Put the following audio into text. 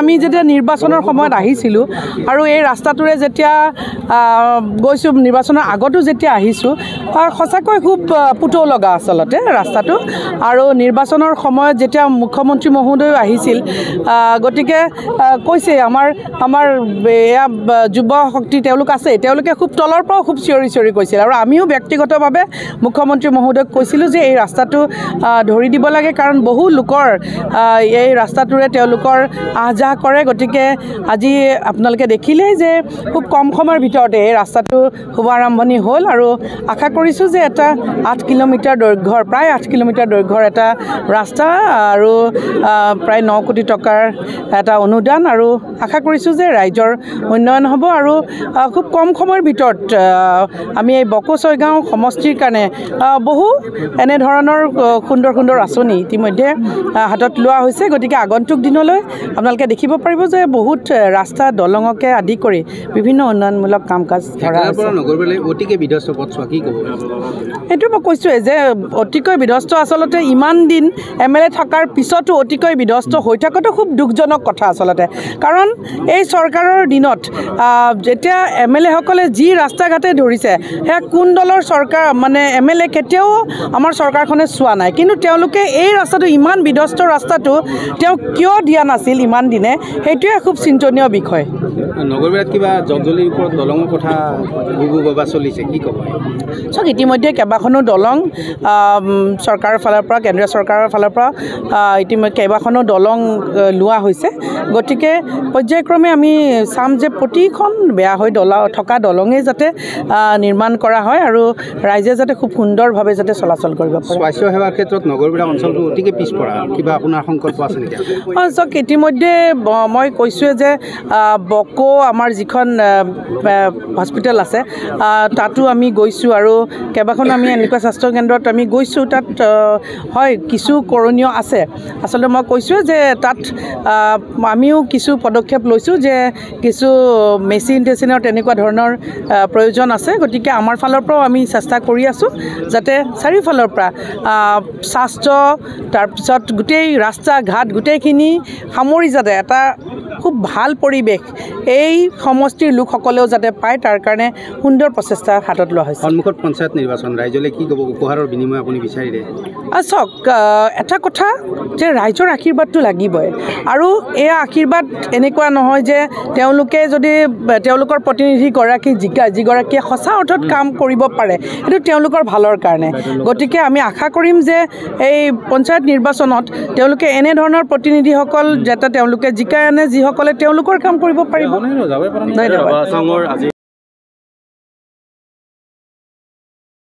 আমি যেতিয়া নিৰ্বাচনৰ সময়ত আহিছিলোঁ আৰু এই ৰাস্তাটোৰে যেতিয়া গৈছোঁ নিৰ্বাচনৰ আগতো যেতিয়া আহিছোঁ সঁচাকৈ খুব পুতৌ লগা আচলতে ৰাস্তাটো আৰু নিৰ্বাচনৰ সময়ত যেতিয়া মুখ্যমন্ত্ৰী মহোদয় আহিছিল গতিকে কৈছে আমাৰ এয়া যুৱ শক্তি তেওঁলোক আছে তেওঁলোকে খুব তলৰ পৰাও খুব চিঞৰি কৈছিল আৰু আমিও ব্যক্তিগতভাৱে মুখ্যমন্ত্ৰী মহোদয়ক কৈছিলোঁ যে এই ৰাস্তাটো ধৰি দিব লাগে কাৰণ বহু লোকৰ এই ৰাস্তাটোৰে তেওঁলোকৰ আহা কৰে গতিকে আজি আপোনালোকে দেখিলেই যে খুব কম সময়ৰ ভিতৰতে এই ৰাস্তাটো শুভাৰম্ভণি হ'ল আৰু আশা কৰিছোঁ যে এটা 8 কিলোমিটাৰ দৈৰ্ঘ্যৰ প্ৰায় 8 কিলোমিটাৰ দৈৰ্ঘ্যৰ এটা ৰাস্তা আৰু প্ৰায় 9 কোটি টকাৰ এটা অনুদান আৰু আশা কৰিছোঁ যে ৰাইজৰ উন্নয়ন হ'ব আৰু খুব কম সময়ৰ ভিতৰত আমি এই বকো-ছয়গাঁও সমষ্টিৰ কাৰণে বহু এনে ধৰণৰ সুন্দৰ আঁচনি ইতিমধ্যে হাতত লোৱা হৈছে গতিকে আগন্তুক দিনলৈ আপোনালোকে দেখিব পাৰিব যে বহুত ৰাস্তা দলঙকে আদি কৰি বিভিন্ন উন্নয়নমূলক কাম কাজ কৰা হৈছে অতিকৈ বিধ্বস্ত পথছোৱা কি ক'ব এইটো মই কৈছোঁৱে যে অতিকৈ বিধ্বস্ত আচলতে ইমান দিন MLA থকাৰ পিছতো অতিকৈ বিধ্বস্ত হৈ থকাটো খুব দুখজনক কথা আচলতে কাৰণ এই চৰকাৰৰ দিনত যেতিয়া MLA সকলে যি ৰাস্তা ঘাটে ধৰিছে সেয়া কোন দলৰ চৰকাৰ মানে MLA কেতিয়াও আমাৰ চৰকাৰখনে চোৱা নাই কিন্তু তেওঁলোকে এই ৰাস্তাটো ইমান বিধ্বস্ত ৰাস্তাটো তেওঁ কিয় দিয়া নাছিল ইমান দিনে সেইটোৱে খুব চিন্তনীয় বিষয় নগৰবাদ কিবা জগজলিৰ ওপৰত দলঙৰ কথা গুগুবা চলিছে কি ক'ব চাওক ইতিমধ্যে কেইবাখনো দলং চৰকাৰৰ ফালৰ পৰা কেন্দ্ৰীয় চৰকাৰৰ ফালৰ পৰা ইতিমধ্যে কেইবাখনো দলং লোৱা হৈছে গতিকে পৰ্যায়ক্ৰমে আমি চাম যে প্ৰতিখন বেয়া হৈ থকা দলঙেই যাতে নিৰ্মাণ কৰা হয় আৰু ৰাইজে যাতে খুব সুন্দৰভাৱে যাতে চলাচল কৰিব পাৰে স্বাস্থ্য সেৱাৰ ক্ষেত্ৰত নগৰবিলাক অঞ্চলটো অতিকৈ পিছপৰা কিবা আপোনাৰ সংকল্প আছে নেকি চাওক ইতিমধ্যে মই কৈছোঁৱে যে বকো আমাৰ যিখন হস্পিটেল আছে তাতো আমি গৈছোঁ আৰু কেইবাখনো আমি এনেকুৱা স্বাস্থ্য কেন্দ্ৰত আমি গৈছোঁ তাত হয় কিছু কৰণীয় আছে আচলতে মই কৈছোঁ যে তাত আমিও কিছু পদক্ষেপ লৈছোঁ যে কিছু মেচিনৰ তেনেকুৱা ধৰণৰ প্ৰয়োজন আছে গতিকে আমাৰ ফালৰ পৰাও আমি চেষ্টা কৰি আছোঁ যাতে চাৰিওফালৰ পৰা স্বাস্থ্য তাৰপিছত গোটেই ৰাস্তা ঘাট গোটেইখিনি সামৰি যাতে এটা খুব ভাল পৰিৱেশ এই সমষ্টিৰ লোকসকলেও যাতে পায় তাৰ কাৰণে সুন্দৰ প্ৰচেষ্টা হাতত লোৱা হৈছে সন্মুখত পঞ্চায়ত নিৰ্বাচন ৰাইজলে কি ক'ব উপহাৰৰ বিনিময় আপুনি বিচাৰিলে চাওক এটা কথা যে ৰাইজৰ আশীৰ্বাদটো লাগিবই আৰু এই আশীৰ্বাদ এনেকুৱা নহয় যে তেওঁলোকে যদি তেওঁলোকৰ প্ৰতিনিধিগৰাকী যিগৰাকীয়ে সঁচা অৰ্থত কাম কৰিব পাৰে সেইটো তেওঁলোকৰ ভালৰ কাৰণে গতিকে আমি আশা কৰিম যে এই পঞ্চায়ত নিৰ্বাচনত তেওঁলোকে এনেধৰণৰ প্ৰতিনিধিসকল যাতে তেওঁলোকে জিকাই আনে যিসকলে তেওঁলোকৰ কাম কৰিব পাৰিব ধন্যবাদ